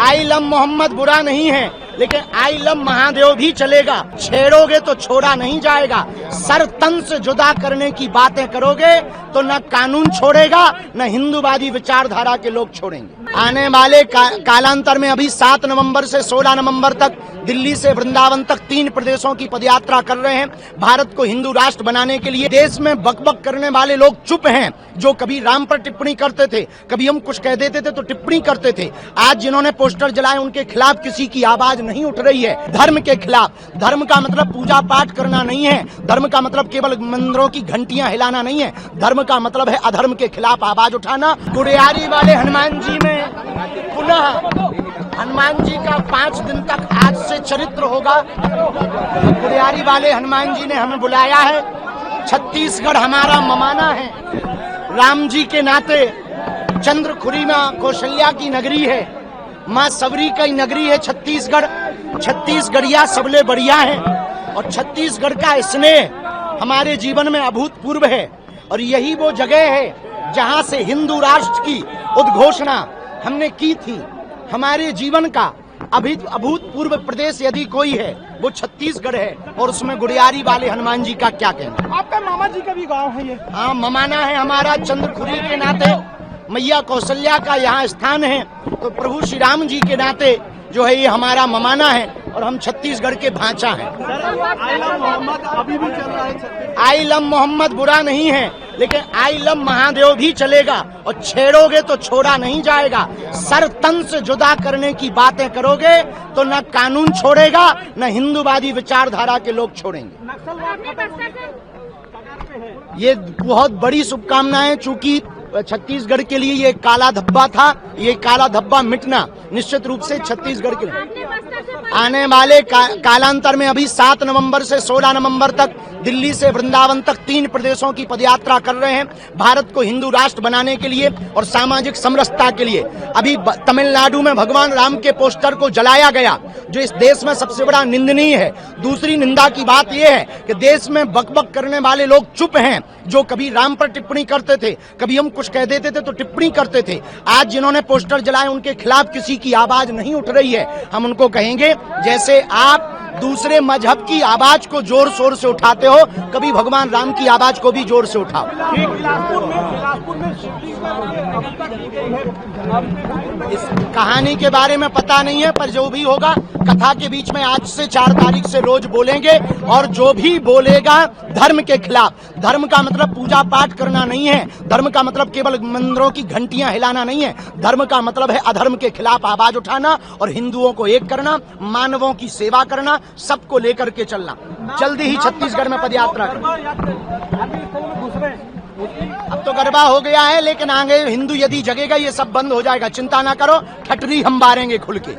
I love Mohammad बुरा नहीं है, लेकिन आई लव महादेव भी चलेगा। छेड़ोगे तो छोड़ा नहीं जाएगा। सर तन से जुदा करने की बातें करोगे तो न कानून छोड़ेगा, न हिंदूवादी विचारधारा के लोग छोड़ेंगे। आने वाले कालांतर में अभी 7 नवंबर से 16 नवंबर तक दिल्ली से वृंदावन तक 3 प्रदेशों की पदयात्रा कर रहे हैं। भारत को हिंदू राष्ट्र बनाने के लिए देश में बकबक करने वाले लोग चुप हैं, जो कभी राम पर टिप्पणी करते थे, कभी हम कुछ कह देते थे तो टिप्पणी करते थे। आज जिन्होंने पोस्टर जलाए उनके खिलाफ किसी की आवाज नहीं उठ रही है। धर्म के खिलाफ। धर्म का मतलब पूजा पाठ करना नहीं है। धर्म का मतलब केवल मंदिरों की घंटियां हिलाना नहीं है। धर्म का मतलब है अधर्म के खिलाफ आवाज उठाना। गुड़ियारी वाले हनुमान जी में पुनः हनुमान जी का 5 दिन तक आज से चरित्र होगा। गुड़ियारी वाले हनुमान जी ने हमें बुलाया है। छत्तीसगढ़ हमारा ममाना है। राम जी के नाते चंद्रखुरी में कौशल्या की नगरी है, माँ सबरी की नगरी है छत्तीसगढ़। छत्तीसगढ़िया सबले बढ़िया है और छत्तीसगढ़ का स्नेह हमारे जीवन में अभूतपूर्व है। और यही वो जगह है जहां से हिंदू राष्ट्र की उद्घोषणा हमने की थी। हमारे जीवन का अभूतपूर्व प्रदेश यदि कोई है वो छत्तीसगढ़ है, और उसमें गुड़ियारी वाले हनुमान जी का क्या कहना। आपका मामा जी का भी गांव है ये? हाँ, ममाना है हमारा। चंद्रखुरी के नाते मैया कौशल्या का यहाँ स्थान है, तो प्रभु श्री राम जी के नाते जो है ये हमारा ममाना है और हम छत्तीसगढ़ के भांचा हैं। आई लव मोहम्मद अभी भी चल रहा है। आई लव मोहम्मद बुरा नहीं है, लेकिन आई लव महादेव भी चलेगा। और छेड़ोगे तो छोड़ा नहीं जाएगा। सर तन से जुदा करने की बातें करोगे तो न कानून छोड़ेगा, न हिंदूवादी विचारधारा के लोग छोड़ेंगे। ये बहुत बड़ी शुभकामनाएं, चूंकि छत्तीसगढ़ के लिए ये काला धब्बा था। ये काला धब्बा मिटना निश्चित रूप से छत्तीसगढ़ के लिए आने वाले कालांतर में अभी 7 नवंबर से 16 नवंबर तक दिल्ली से वृंदावन तक 3 प्रदेशों की पदयात्रा कर रहे हैं। भारत को हिंदू राष्ट्र बनाने के लिए और सामाजिक समरसता के लिए। अभी तमिलनाडु में भगवान राम के पोस्टर को जलाया गया, जो इस देश में सबसे बड़ा निंदनीय है। दूसरी निंदा की बात यह है कि देश में बकबक करने वाले लोग चुप हैं, जो कभी राम पर टिप्पणी करते थे, कभी हम कुछ कह देते थे तो टिप्पणी करते थे। आज जिन्होंने पोस्टर जलाए उनके खिलाफ किसी की आवाज नहीं उठ रही है। हम उनको कहेंगे, जैसे आप दूसरे मजहब की आवाज को जोर शोर से उठाते हो, कभी भगवान राम की आवाज को भी जोर से उठाओ। इस कहानी के बारे में पता नहीं है, पर जो भी होगा कथा के बीच में आज से 4 तारीख से रोज बोलेंगे। और जो भी बोलेगा धर्म के खिलाफ। धर्म का मतलब पूजा पाठ करना नहीं है। धर्म का मतलब केवल मंदिरों की घंटियां हिलाना नहीं है। धर्म का मतलब है अधर्म के खिलाफ आवाज उठाना और हिंदुओं को एक करना, मानवों की सेवा करना, सबको लेकर के चलना। जल्दी ही छत्तीसगढ़ में पदयात्रा करना। अब तो गरबा हो गया है, लेकिन आगे हिंदू यदि जगेगा ये सब बंद हो जाएगा। चिंता ना करो, ठटरी हम बारेंगे खुल के।